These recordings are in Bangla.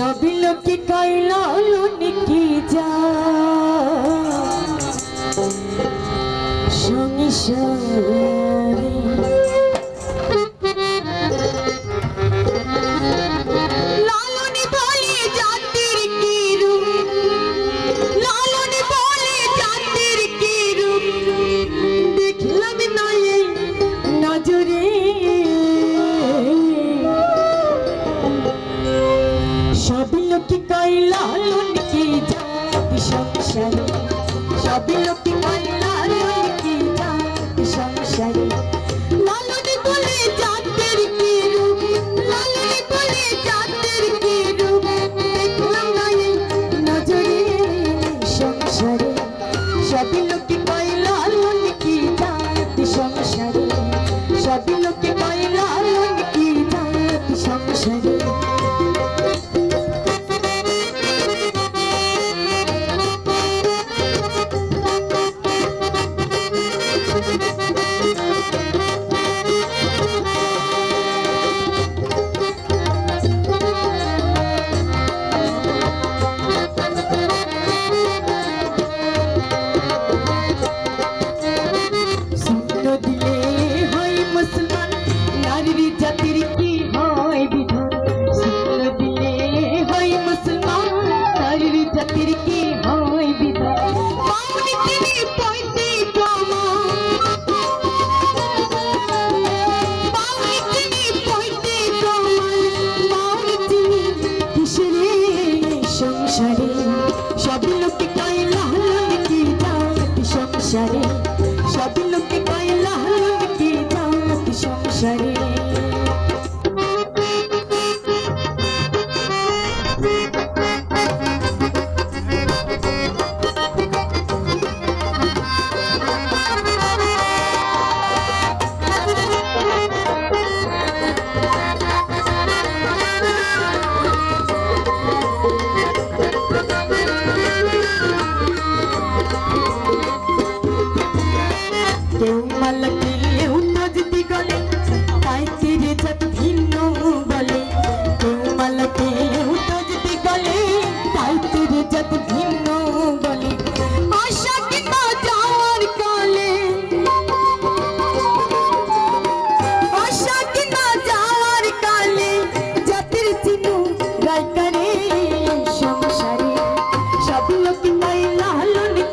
সবই লোকে কইলা কি যা সংসারে লালনে বলে জাতির কি রূপ, লালনে বলে জাতির কি রূপ, দেখলাম না এই নজরে। সবই লোকে কইলা কি জাতি সংসারে, সবই লোকে কইলা কি জাতি সংসারে। লালনে বলে জাতির কি রূপ, লালনে বলে জাতির কি রূপ, দেখলাম না এই নজরে সংসারে। সবই লোকে কইলা কি জাতি সংসারে, সবই লোকে কইলা কি জাতি সংসারে। জাতির কি হয় বিধান, শুক্ল দিলে হয় মুসলমান, নারীর জাতির কি হয় বিধান। পাওনি তিনি পয়তে প্রমাণ, পাওনি তিনি পয়তে প্রমাণ, পাওনি তিনি কিসেরে সংসারে। সবই লোকে কইলা কি জাতি সংসারে, সবই লোকে কইলা কি জাতি সংসারে। কেউ মালকে উত্তজতি গলে তাই তীরে যত ভিন্ন বলে, কেউ মালকে উত্তজতি গলে তাই তীরে যত ভিন্ন বলে। আশা কিংবা যাওয়ার কালে, আশা কিংবা যাওয়ার কালে জাতির চিহ্ন গায়কারে সংসারে। সব লোক কইলা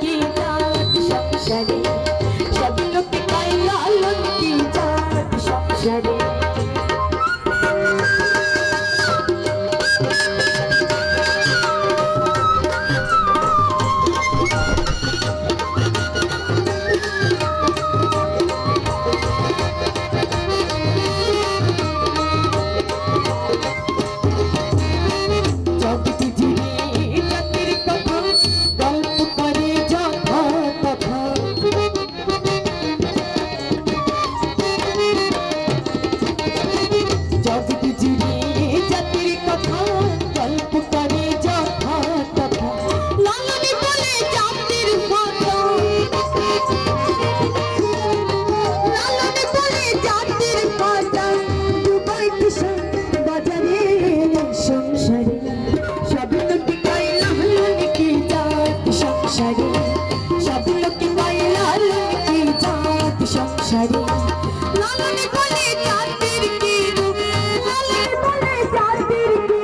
কি জাতি সংসারে, সবই লোকে কইলা কি জাতি সংসারে। জগৎ জুড়ে জাতির কথা গল্প করে যথা তথা, জগৎ জুড়ে জাতির কথা গল্প করে যথা তথা। লালনে বলে জাতির কথা, লালনে বলে জাতির কথা, দুবাই কিষান বাজারে সংসারে। সবই লোকে কইলা কি জাতি সংসারে, সবই লোকে কইলা কি জাতি সংসারে। লালনে বলে জাতির কি রূপ, লালনে বলে জাতির কি